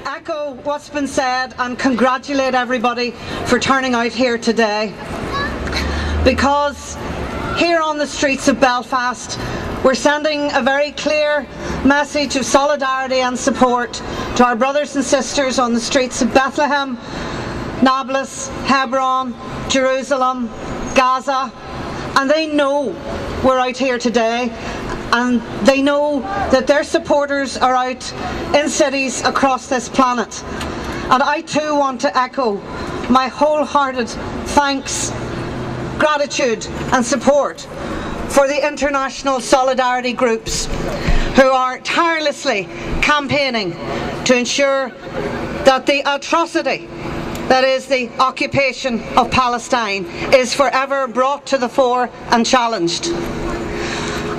Echo what's been said and congratulate everybody for turning out here today, because here on the streets of Belfast we're sending a very clear message of solidarity and support to our brothers and sisters on the streets of Bethlehem, Nablus, Hebron, Jerusalem, Gaza, and they know we're out here today, and they know that their supporters are out in cities across this planet. And I too want to echo my wholehearted thanks, gratitude and support for the international solidarity groups who are tirelessly campaigning to ensure that the atrocity that is the occupation of Palestine is forever brought to the fore and challenged.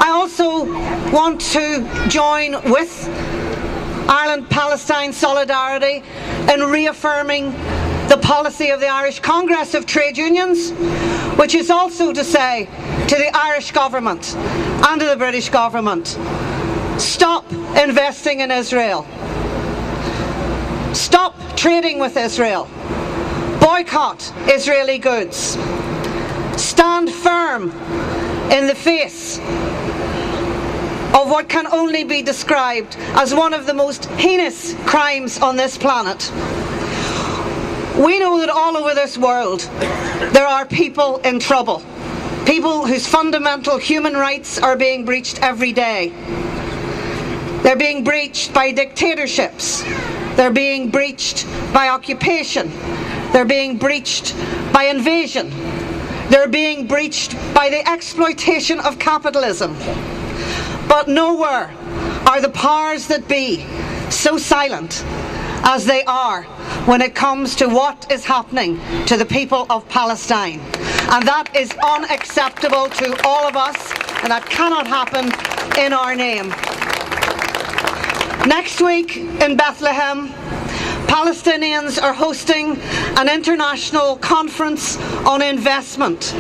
I also want to join with Ireland-Palestine solidarity in reaffirming the policy of the Irish Congress of Trade Unions, which is also to say to the Irish government and to the British government, stop investing in Israel, stop trading with Israel, boycott Israeli goods, stand firm in the face of what can only be described as one of the most heinous crimes on this planet. We know that all over this world there are people in trouble, people whose fundamental human rights are being breached every day. They're being breached by dictatorships, they're being breached by occupation, they're being breached by invasion, they're being breached by the exploitation of capitalism. But nowhere are the powers that be so silent as they are when it comes to what is happening to the people of Palestine. And that is unacceptable to all of us, and that cannot happen in our name. Next week in Bethlehem, Palestinians are hosting an international conference on investment.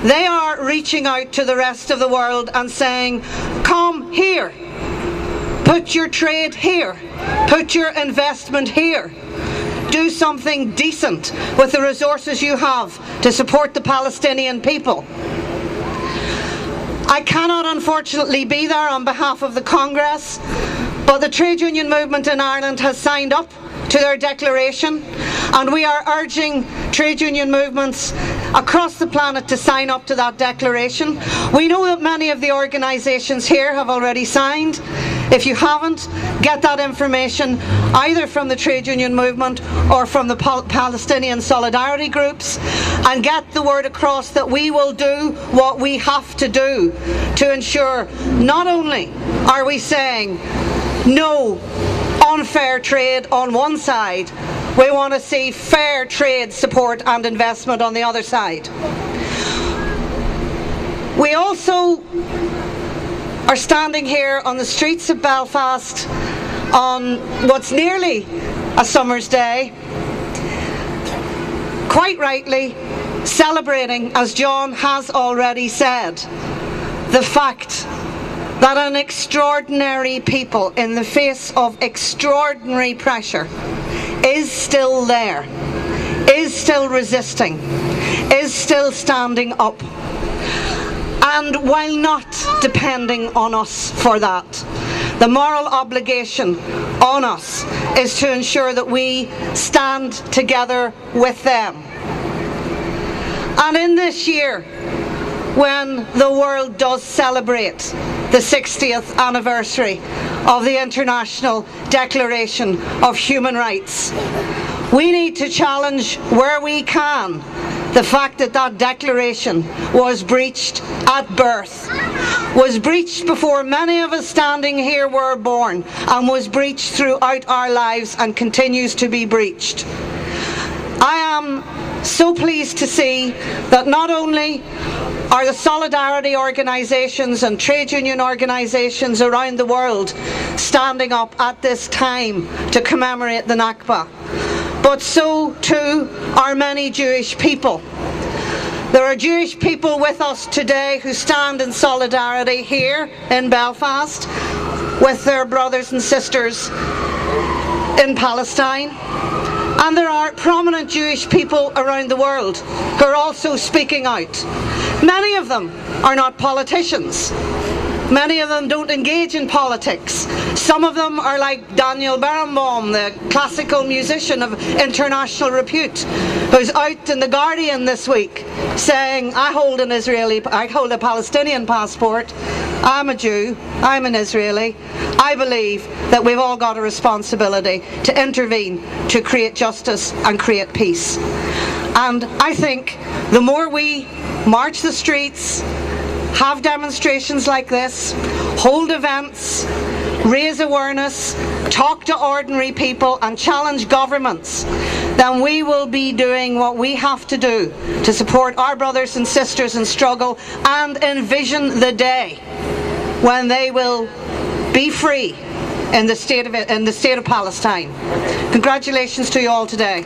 They are reaching out to the rest of the world and saying, come here, put your trade here, put your investment here, do something decent with the resources you have to support the Palestinian people. I cannot unfortunately be there on behalf of the Congress, but the trade union movement in Ireland has signed up to their declaration, and we are urging trade union movements across the planet to sign up to that declaration. We know that many of the organisations here have already signed. If you haven't, get that information either from the trade union movement or from the Palestinian solidarity groups, and get the word across that we will do what we have to do to ensure not only are we saying no unfair trade on one side, we want to see fair trade support and investment on the other side. We also are standing here on the streets of Belfast on what's nearly a summer's day, quite rightly celebrating, as John has already said, the fact that an extraordinary people in the face of extraordinary pressure is still there, is still resisting, is still standing up. And while not depending on us for that, the moral obligation on us is to ensure that we stand together with them. And in this year, when the world does celebrate the 60th anniversary of the International Declaration of Human Rights, we need to challenge where we can the fact that that declaration was breached at birth, was breached before many of us standing here were born, and was breached throughout our lives and continues to be breached. I am so pleased to see that not only are the solidarity organisations and trade union organisations around the world standing up at this time to commemorate the Nakba, but so too are many Jewish people. There are Jewish people with us today who stand in solidarity here in Belfast with their brothers and sisters in Palestine, and there are prominent Jewish people around the world who are also speaking out. Many of them are not politicians. Many of them don't engage in politics. Some of them are like Daniel Barenboim, the classical musician of international repute, who's out in The Guardian this week saying, I hold a Palestinian passport, I'm a Jew, I'm an Israeli. I believe that we've all got a responsibility to intervene to create justice and create peace. And I think the more we march the streets, have demonstrations like this, hold events, raise awareness, talk to ordinary people and challenge governments, then we will be doing what we have to do to support our brothers and sisters in struggle and envision the day when they will be free in the state of Palestine. Congratulations to you all today.